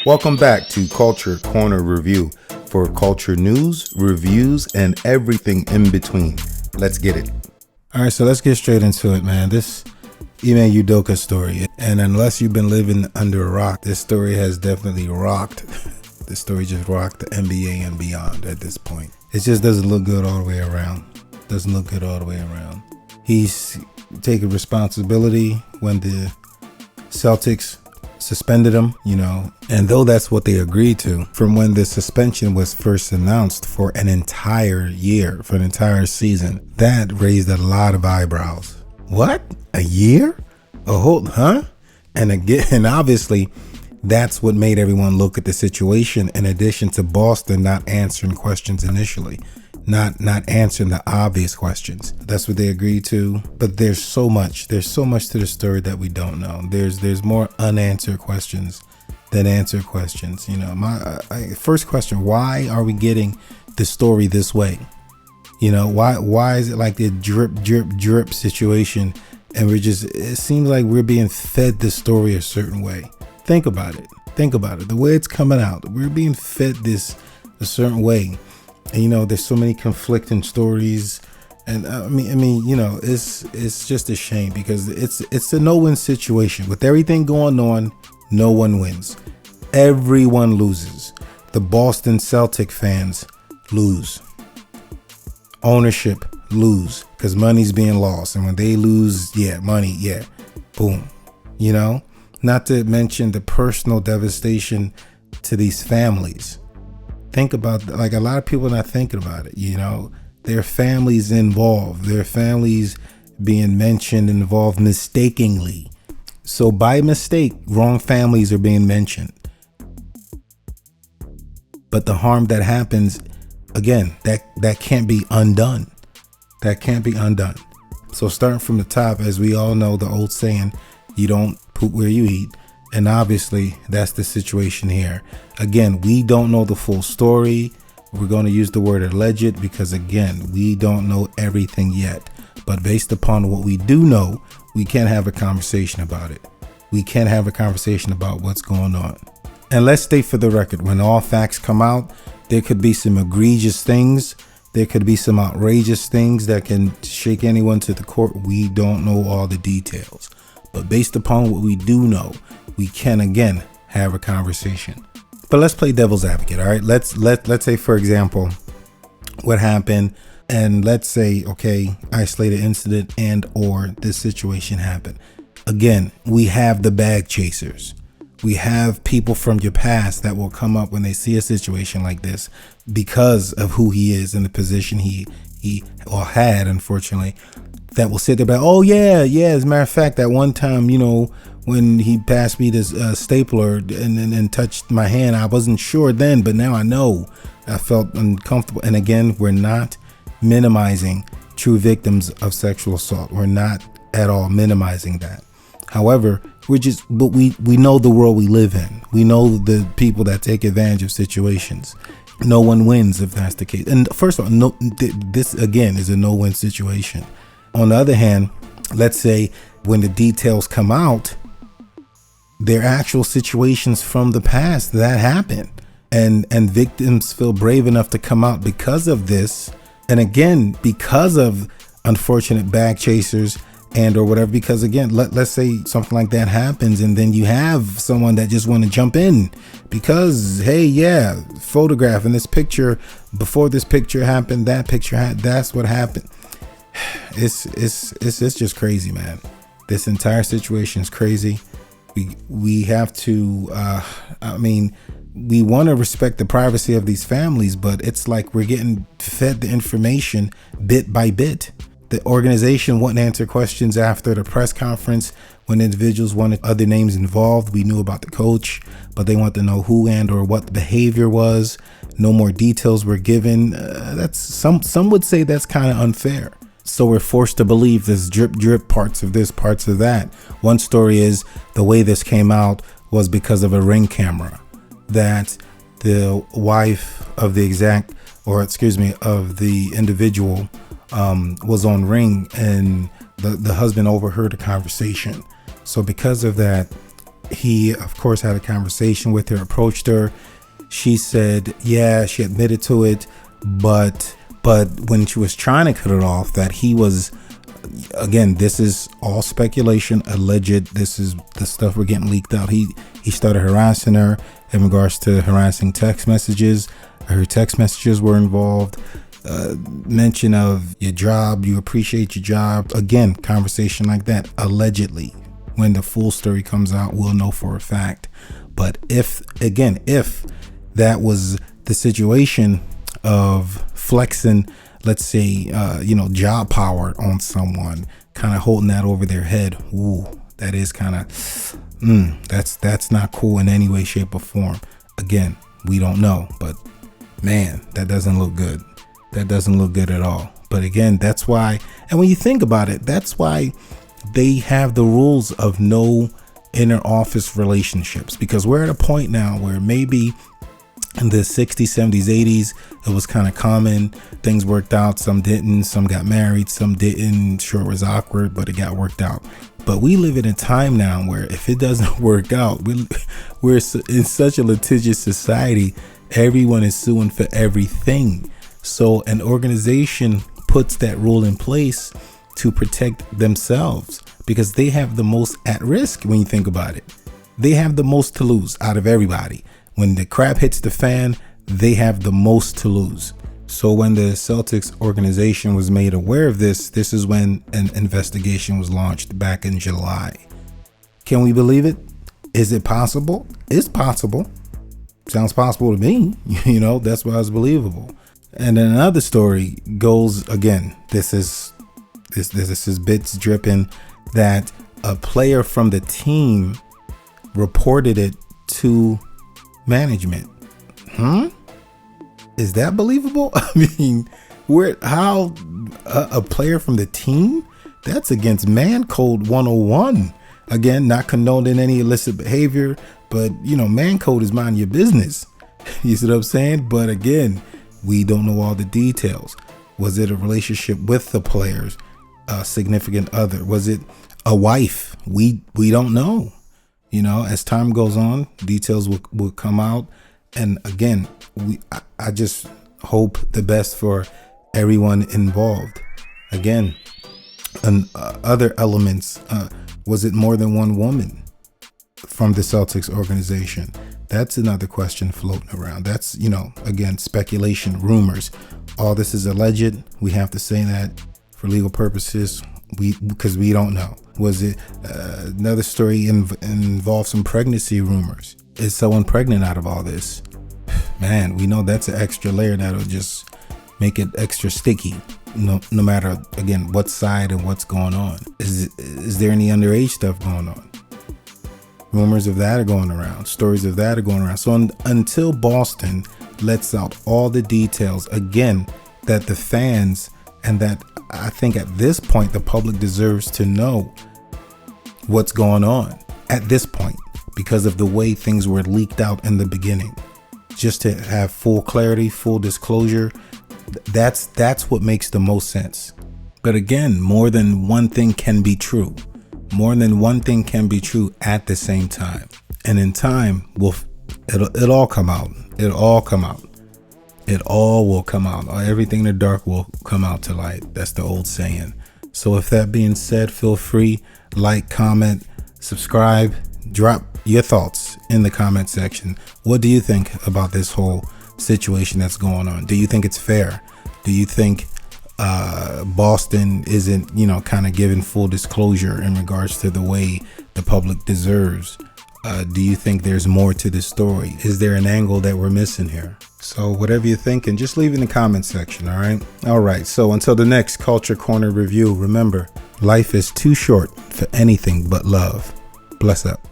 Welcome back to Culture Corner Review for culture news, reviews, and everything in between. Let's get it. All right, so let's get straight into it, man. This Ime Udoka story, and unless you've been living under a rock, this story has definitely rocked. This story just rocked the NBA and beyond at this point. It just doesn't look good all the way around. He's taking responsibility when the Celtics suspended him, and though that's what they agreed to from when the suspension was first announced for an entire year, for an entire season, that raised a lot of eyebrows. What? A year? A whole, huh? And again, and obviously that's what made everyone look at the situation, in addition to Boston not answering questions initially, not answering the obvious questions. That's what they agreed to. But there's so much to the story that we don't know. There's more unanswered questions than answered questions. My first question: why are we getting the story this way? Why is it like the drip situation, and it seems like we're being fed the story a certain way. Think about it. The way it's coming out, we're being fed this a certain way. And there's so many conflicting stories, and it's just a shame because it's a no-win situation. With everything going on, no one wins. Everyone loses. The Boston Celtics fans lose. Ownership lose because money's being lost, and when they lose, money, boom. Not to mention the personal devastation to these families. Think about, like, a lot of people are not thinking about it. Their families involved, their families being mentioned, involved mistakenly. So by mistake, wrong families are being mentioned. But the harm that happens, again, that can't be undone. So starting from the top, as we all know, the old saying, you don't poop where you eat. And obviously that's the situation here. Again, we don't know the full story. We're going to use the word alleged because, again, we don't know everything yet. But based upon what we do know, we can have a conversation about it. We can have a conversation about what's going on. And let's state for the record, when all facts come out, there could be some egregious things. There could be some outrageous things that can shake anyone to the court. We don't know all the details. But based upon what we do know, we can again have a conversation. But let's play devil's advocate. All right. Let's say, for example, what happened, and let's say, okay, isolated incident and or this situation happened. Again, we have the bag chasers. We have people from your past that will come up when they see a situation like this because of who he is and the position he had, unfortunately, that will sit there and be, oh yeah. As a matter of fact, that one time, when he passed me this stapler and touched my hand, I wasn't sure then, but now I know. I felt uncomfortable. And again, we're not minimizing true victims of sexual assault. We're not at all minimizing that. However, but we know the world we live in. We know the people that take advantage of situations. No one wins if that's the case. And first of all, this again is a no-win situation. On the other hand, let's say when the details come out, they're actual situations from the past that happened, and victims feel brave enough to come out because of this. And again, because of unfortunate bag chasers and or whatever, because again, let's say something like that happens, and then you have someone that just want to jump in because, hey, photographing this picture before this picture happened, that's what happened. It's just crazy, man. This entire situation is crazy. We have to, we want to respect the privacy of these families, but it's like we're getting fed the information bit by bit. The organization wouldn't answer questions after the press conference when individuals wanted other names involved. We knew about the coach, but they want to know who and or what the behavior was. No more details were given. That's some would say that's kind of unfair. So we're forced to believe this drip parts of this, parts of that. One story is the way this came out was because of a Ring camera that the wife of the individual was on Ring, and the husband overheard a conversation. So because of that, He, of course, had a conversation with her, approached her. She said, yeah, she admitted to it, but when she was trying to cut it off, that he was, again, this is all speculation, alleged. This is the stuff we're getting leaked out. He started harassing her in regards to harassing text messages. Her text messages were involved. Mention of your job, you appreciate your job. Again, conversation like that, allegedly. When the full story comes out, we'll know for a fact. But if that was the situation of flexing, let's say, job power on someone, kind of holding that over their head, ooh, that is kind of, that's not cool in any way, shape, or form. Again, we don't know, but man, that doesn't look good. That doesn't look good at all. But again, that's why, and when you think about it, that's why they have the rules of no inner office relationships, because we're at a point now where maybe in the 60s, 70s, 80s, it was kind of common. Things worked out. Some didn't. Some got married. Some didn't. Sure, it was awkward, but it got worked out. But we live in a time now where if it doesn't work out, we're in such a litigious society. Everyone is suing for everything. So an organization puts that rule in place to protect themselves, because they have the most at risk. When you think about it, they have the most to lose out of everybody. When the crap hits the fan, they have the most to lose. So when the Celtics organization was made aware of this, this is when an investigation was launched back in July. Can we believe it? Is it possible? It's possible. Sounds possible to me. That's why it's believable. And then another story goes, again, this is bits dripping, that a player from the team reported it to management. Is that believable? I mean, how a player from the team? That's against man code 101. Again, not condoning any illicit behavior, but man code is mind your business. You see what I'm saying? But again, we don't know all the details. Was it a relationship with the players, a significant other? Was it a wife? We don't know. As time goes on, details will come out. And again, I just hope the best for everyone involved. Again, and other elements, was it more than one woman from the Celtics organization? That's another question floating around. That's, again, speculation, rumors. All this is alleged. We have to say that for legal purposes, because we don't know. Was it another story involved some pregnancy rumors? Is someone pregnant out of all this? Man, we know that's an extra layer that'll just make it extra sticky. No matter, again, what side and what's going on. Is there any underage stuff going on? Rumors of that are going around. Stories of that are going around. So until Boston lets out all the details, again, that the fans and that I think at this point the public deserves to know what's going on at this point, because of the way things were leaked out in the beginning. Just to have full clarity, full disclosure, that's what makes the most sense. But again, more than one thing can be true. More than one thing can be true at the same time. And in time, it'll all come out. It'll all come out. It all will come out. Everything in the dark will come out to light. That's the old saying. So with that being said, feel free, like, comment, subscribe, drop your thoughts in the comment section. What do you think about this whole situation that's going on? Do you think it's fair? Do you think Boston isn't, kind of giving full disclosure in regards to the way the public deserves? Do you think there's more to the story? Is there an angle that we're missing here? So whatever you're thinking, just leave in the comment section. All right. So until the next Culture Corner review, remember, life is too short for anything but love. Bless up.